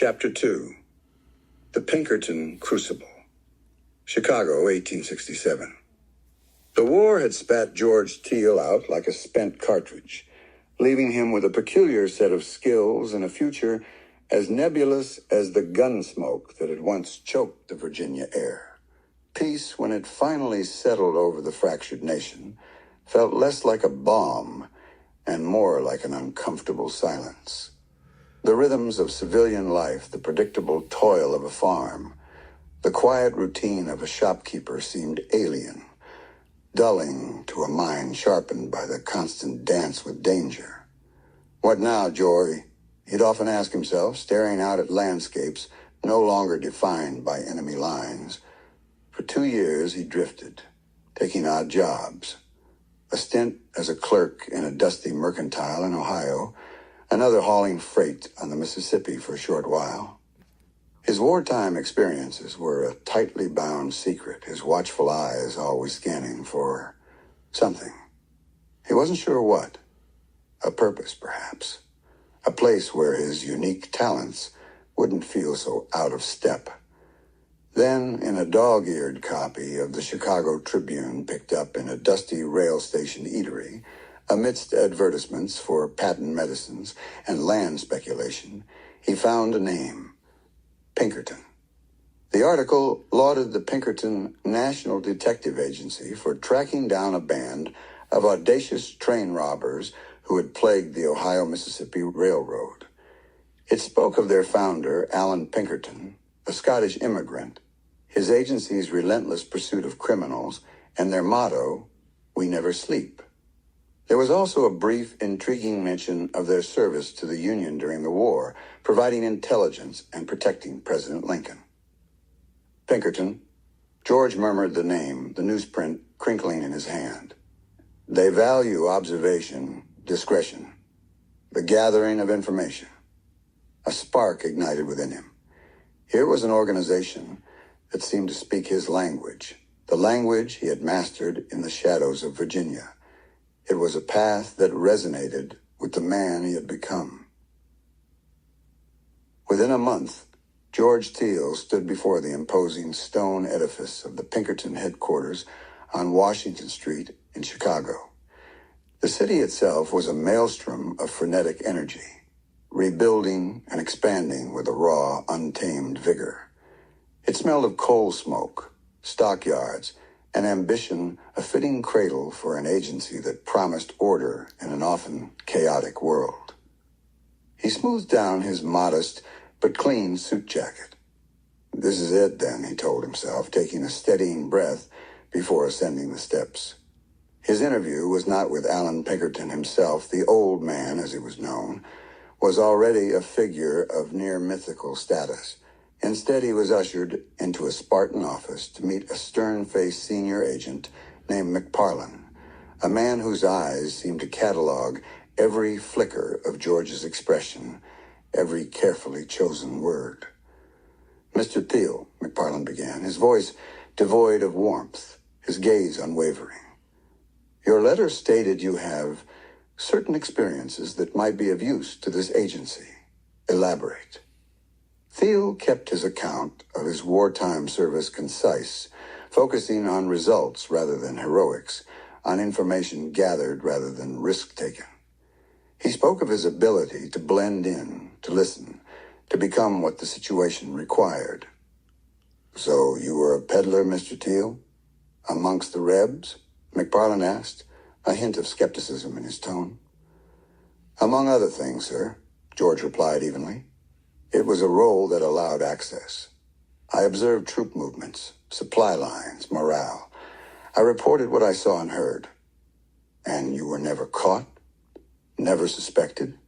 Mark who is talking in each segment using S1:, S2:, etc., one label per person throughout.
S1: Chapter 2. The Pinkerton Crucible. Chicago, 1867. The war had spat George Thiel out like a spent cartridge, leaving him with a peculiar set of skills and a future as nebulous as the gun smoke that had once choked the Virginia air. Peace, when it finally settled over the fractured nation, felt less like a bomb and more like an uncomfortable silence. The rhythms of civilian life, the predictable toil of a farm, the quiet routine of a shopkeeper seemed alien, dulling to a mind sharpened by the constant dance with danger. What now, Jory? He'd often ask himself, staring out at landscapes no longer defined by enemy lines. For 2 years he drifted, taking odd jobs. A stint as a clerk in a dusty mercantile in Ohio, another hauling freight on the Mississippi for a short while. His wartime experiences were a tightly bound secret, his watchful eyes always scanning for something. He wasn't sure what. A purpose, perhaps. A place where his unique talents wouldn't feel so out of step. Then, in a dog-eared copy of the Chicago Tribune picked up in a dusty rail station eatery, amidst advertisements for patent medicines and land speculation, he found a name: Pinkerton. The article lauded the Pinkerton National Detective Agency for tracking down a band of audacious train robbers who had plagued the Ohio-Mississippi Railroad. It spoke of their founder, Alan Pinkerton, a Scottish immigrant, his agency's relentless pursuit of criminals, and their motto, "We never sleep." There was also a brief, intriguing mention of their service to the Union during the war, providing intelligence and protecting President Lincoln. Pinkerton. George murmured the name, the newsprint crinkling in his hand. They value observation, discretion, the gathering of information. A spark ignited within him. Here was an organization that seemed to speak his language, the language he had mastered in the shadows of Virginia. It was a path that resonated with the man he had become. Within a month, George Thiel stood before the imposing stone edifice of the Pinkerton headquarters on Washington Street in Chicago. The city itself was a maelstrom of frenetic energy, rebuilding and expanding with a raw, untamed vigor. It smelled of coal smoke, stockyards, and ambition, a fitting cradle for an agency that promised order in an often chaotic world. He smoothed down his modest but clean suit jacket. This is it, then, he told himself, taking a steadying breath before ascending the steps. His interview was not with Alan Pinkerton himself. The old man, as he was known, was already a figure of near mythical status. Instead, he was ushered into a Spartan office to meet a stern-faced senior agent named McParlin, a man whose eyes seemed to catalog every flicker of George's expression, every carefully chosen word. "Mr. Thiel," McParlin began, his voice devoid of warmth, his gaze unwavering. "Your letter stated you have certain experiences that might be of use to this agency. Elaborate." Thiel kept his account of his wartime service concise, focusing on results rather than heroics, on information gathered rather than risk taken. He spoke of his ability to blend in, to listen, to become what the situation required. "So you were a peddler, Mr. Thiel? Amongst the Rebs?" McParlin asked, a hint of skepticism in his tone. "Among other things, sir," George replied evenly. "It was a role that allowed access. I observed troop movements, supply lines, morale. I reported what I saw and heard." "And you were never caught? Never suspected?"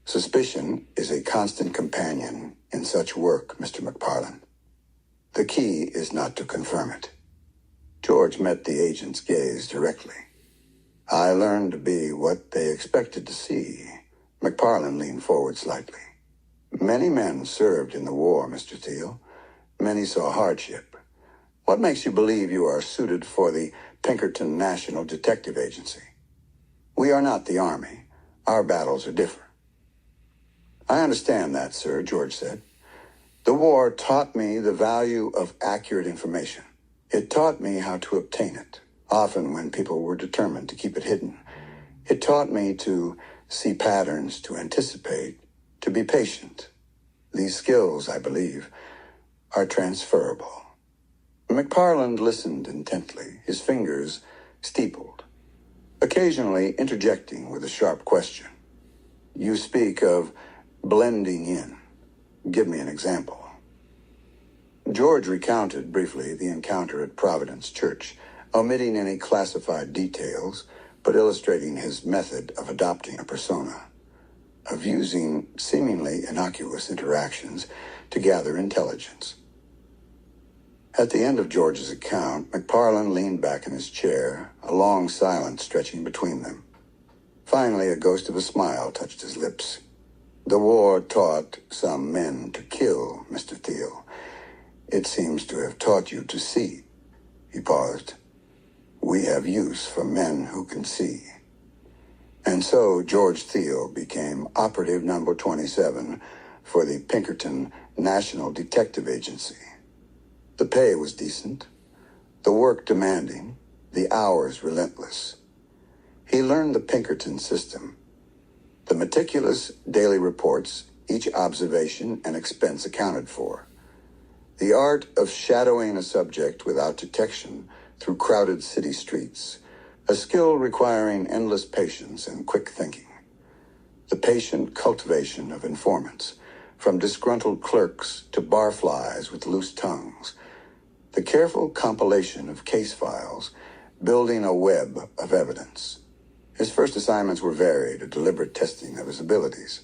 S1: "Suspicion is a constant companion in such work, Mr. McParlin. The key is not to confirm it." George met the agent's gaze directly. "I learned to be what they expected to see." McParlin leaned forward slightly. "Many men served in the war, Mr. Thiel. Many saw hardship. What makes you believe you are suited for the Pinkerton National Detective Agency? We are not the Army. Our battles are different." I understand that, sir, George said. The war taught me the value of accurate information. It taught me how to obtain it, often when people were determined to keep it hidden. It taught me to see patterns, to anticipate, to be patient. These skills, I believe, are transferable. McParland listened intently, his fingers steepled, occasionally interjecting with a sharp question. You speak of blending in. Give me an example. George recounted briefly the encounter at Providence Church, omitting any classified details, but illustrating his method of adopting a persona, of using seemingly innocuous interactions to gather intelligence. At the end of George's account, McParland leaned back in his chair, a long silence stretching between them. Finally, a ghost of a smile touched his lips. The war taught some men to kill, Mr. Thiel. It seems to have taught you to see. He paused. We have use for men who can see. And so George Thiel became operative number 27 for the Pinkerton National Detective Agency. The pay was decent, the work demanding, the hours relentless. He learned the Pinkerton system, the meticulous daily reports, each observation and expense accounted for. The art of shadowing a subject without detection through crowded city streets, a skill requiring endless patience and quick thinking. The patient cultivation of informants, from disgruntled clerks to barflies with loose tongues. The careful compilation of case files, building a web of evidence. His first assignments were varied, a deliberate testing of his abilities.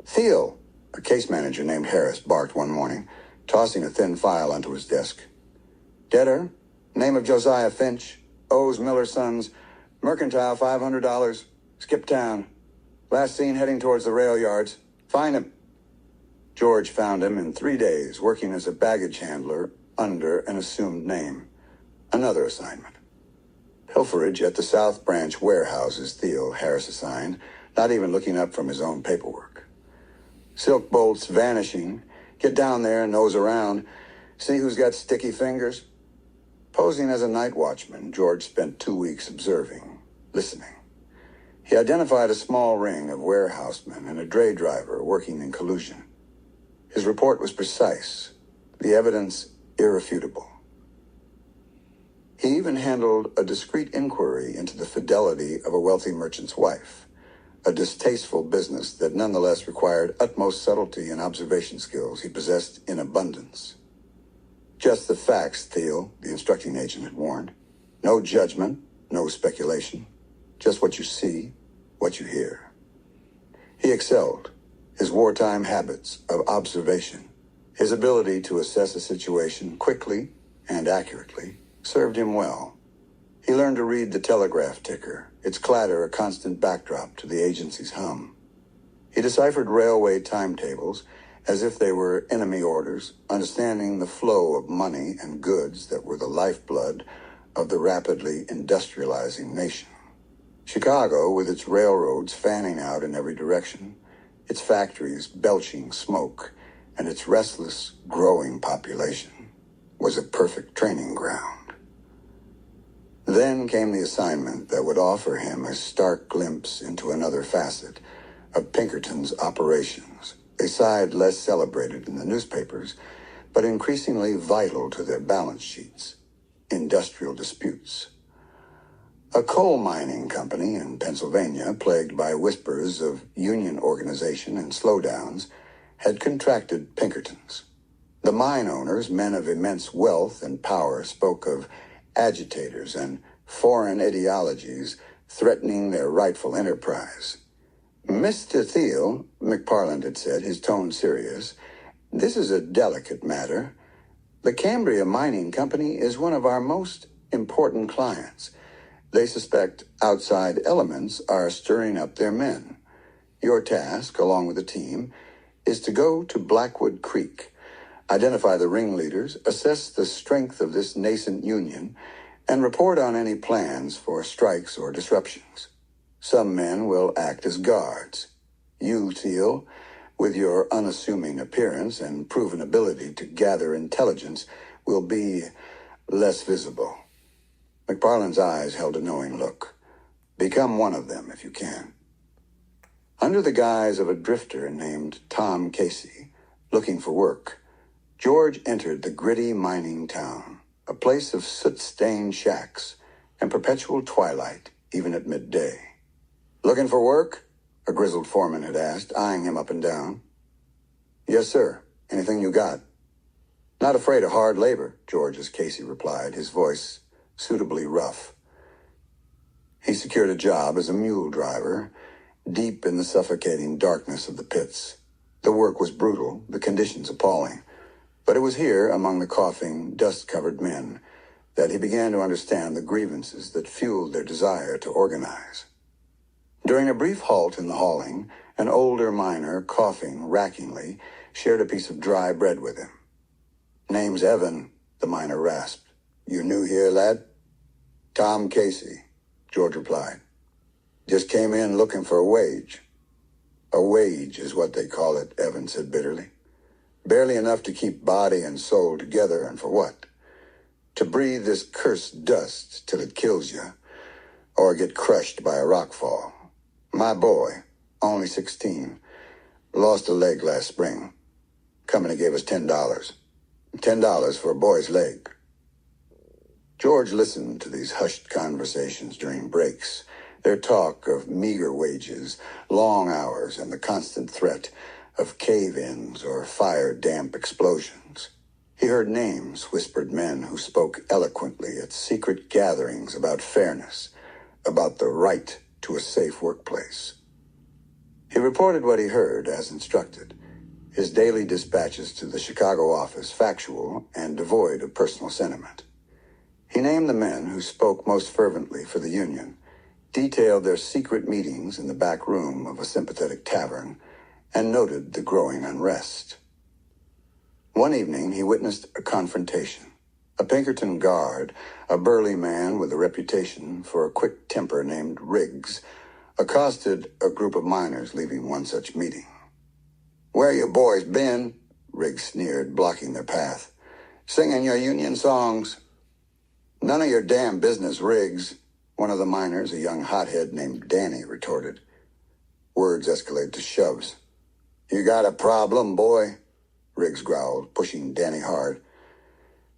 S1: Thiel, a case manager named Harris, barked one morning, tossing a thin file onto his desk. Debtor, name of Josiah Finch, owes Miller Sons, mercantile $500, skip town. Last seen heading towards the rail yards. Find him. George found him in 3 days, working as a baggage handler under an assumed name. Another assignment. Pilferage at the South Branch warehouses Thiel Harris assigned, not even looking up from his own paperwork. Silk bolts vanishing. Get down there and nose around. See who's got sticky fingers. Posing as a night watchman, George spent 2 weeks observing, listening. He identified a small ring of warehousemen and a dray driver working in collusion. His report was precise, the evidence irrefutable. He even handled a discreet inquiry into the fidelity of a wealthy merchant's wife, a distasteful business that nonetheless required utmost subtlety and observation skills he possessed in abundance. Just the facts, Thiel, the instructing agent, had warned. No judgment, no speculation, just what you see, what you hear. He excelled. His wartime habits of observation, his ability to assess a situation quickly and accurately, served him well. He learned to read the telegraph ticker, its clatter a constant backdrop to the agency's hum. He deciphered railway timetables as if they were enemy orders, understanding the flow of money and goods that were the lifeblood of the rapidly industrializing nation. Chicago, with its railroads fanning out in every direction, its factories belching smoke, and its restless, growing population, was a perfect training ground. Then came the assignment that would offer him a stark glimpse into another facet of Pinkerton's operations, a side less celebrated in the newspapers, but increasingly vital to their balance sheets: industrial disputes. A coal mining company in Pennsylvania, plagued by whispers of union organization and slowdowns, had contracted Pinkertons. The mine owners, men of immense wealth and power, spoke of agitators and foreign ideologies threatening their rightful enterprise. Mr. Thiel, McParland had said, his tone serious, this is a delicate matter. The Cambria Mining Company is one of our most important clients. They suspect outside elements are stirring up their men. Your task, along with the team, is to go to Blackwood Creek, identify the ringleaders, assess the strength of this nascent union, and report on any plans for strikes or disruptions. Some men will act as guards. You, Thiel, with your unassuming appearance and proven ability to gather intelligence, will be less visible. McParland's eyes held a knowing look. Become one of them if you can. Under the guise of a drifter named Tom Casey, looking for work, George entered the gritty mining town, a place of soot-stained shacks and perpetual twilight, even at midday. Looking for work? A grizzled foreman had asked, eyeing him up and down. Yes, sir. Anything you got? Not afraid of hard labor, George, as Casey replied, his voice suitably rough. He secured a job as a mule driver, deep in the suffocating darkness of the pits. The work was brutal, the conditions appalling. But it was here, among the coughing, dust-covered men, that he began to understand the grievances that fueled their desire to organize. During a brief halt in the hauling, an older miner, coughing rackingly, shared a piece of dry bread with him. Name's Evan, the miner rasped. You new here, lad? Tom Casey, George replied. Just came in looking for a wage. A wage is what they call it, Evan said bitterly. Barely enough to keep body and soul together, and for what? To breathe this cursed dust till it kills you, or get crushed by a rockfall. My boy, only 16, lost a leg last spring. Company gave us $10. $10 for a boy's leg. George listened to these hushed conversations during breaks, their talk of meager wages, long hours, and the constant threat of cave-ins or fire-damp explosions. He heard names, whispered men who spoke eloquently at secret gatherings about fairness, about the right to a safe workplace. He reported what he heard as instructed, his daily dispatches to the Chicago office factual and devoid of personal sentiment. He named the men who spoke most fervently for the Union, detailed their secret meetings in the back room of a sympathetic tavern, and noted the growing unrest. One evening, he witnessed a confrontation. A Pinkerton guard, a burly man with a reputation for a quick temper named Riggs, accosted a group of miners leaving one such meeting. Where you boys been? Riggs sneered, blocking their path. Singing your Union songs. None of your damn business, Riggs, one of the miners, a young hothead named Danny, retorted. Words escalated to shoves. You got a problem, boy? Riggs growled, pushing Danny hard.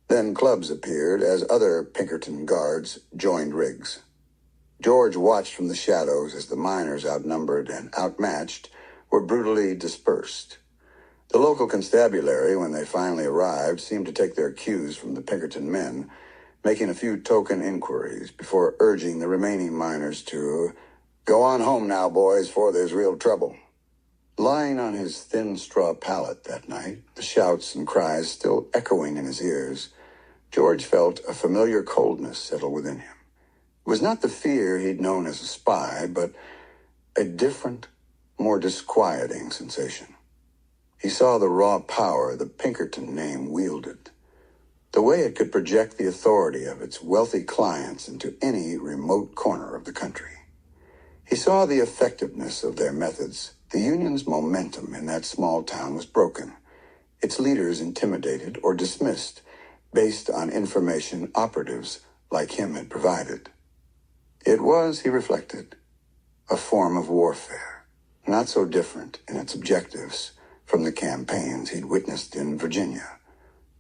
S1: Then clubs appeared as other Pinkerton guards joined Riggs. George watched from the shadows as the miners, outnumbered and outmatched, were brutally dispersed. The local constabulary, when they finally arrived, seemed to take their cues from the Pinkerton men, making a few token inquiries before urging the remaining miners to go on home now, boys, for there's real trouble. Lying on his thin straw pallet that night, the shouts and cries still echoing in his ears, George felt a familiar coldness settle within him. It was not the fear he'd known as a spy, but a different, more disquieting sensation. He saw the raw power the Pinkerton name wielded, the way it could project the authority of its wealthy clients into any remote corner of the country. He saw the effectiveness of their methods. The Union's momentum in that small town was broken, its leaders intimidated or dismissed based on information operatives like him had provided. It was, he reflected, a form of warfare, not so different in its objectives from the campaigns he'd witnessed in Virginia.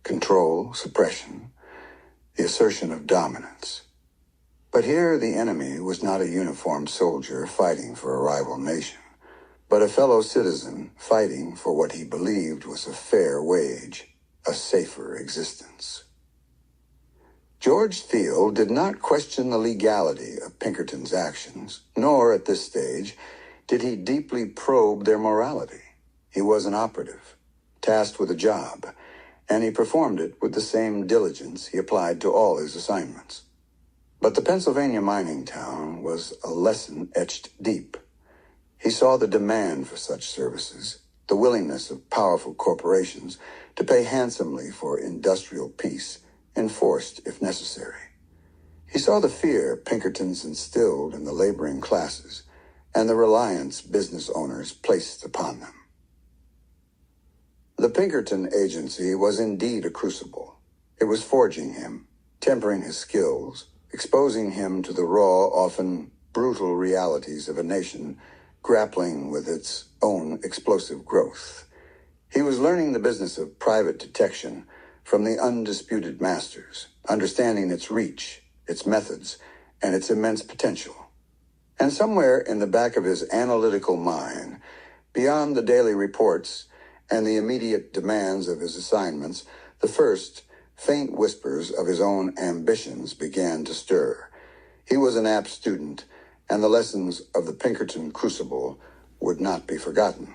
S1: Control, suppression, the assertion of dominance. But here the enemy was not a uniformed soldier fighting for a rival nation, but a fellow citizen fighting for what he believed was a fair wage, a safer existence. George Thiel did not question the legality of Pinkerton's actions, nor at this stage did he deeply probe their morality. He was an operative, tasked with a job, and he performed it with the same diligence he applied to all his assignments. But the Pennsylvania mining town was a lesson etched deep. He saw the demand for such services, the willingness of powerful corporations to pay handsomely for industrial peace, enforced if necessary. He saw the fear Pinkertons instilled in the laboring classes and the reliance business owners placed upon them. The Pinkerton agency was indeed a crucible. It was forging him, tempering his skills, exposing him to the raw, often brutal realities of a nation grappling with its own explosive growth. He was learning the business of private detection from the undisputed masters, understanding its reach, its methods, and its immense potential. And somewhere in the back of his analytical mind, beyond the daily reports and the immediate demands of his assignments, the first faint whispers of his own ambitions began to stir. He was an apt student, and the lessons of the Pinkerton crucible would not be forgotten.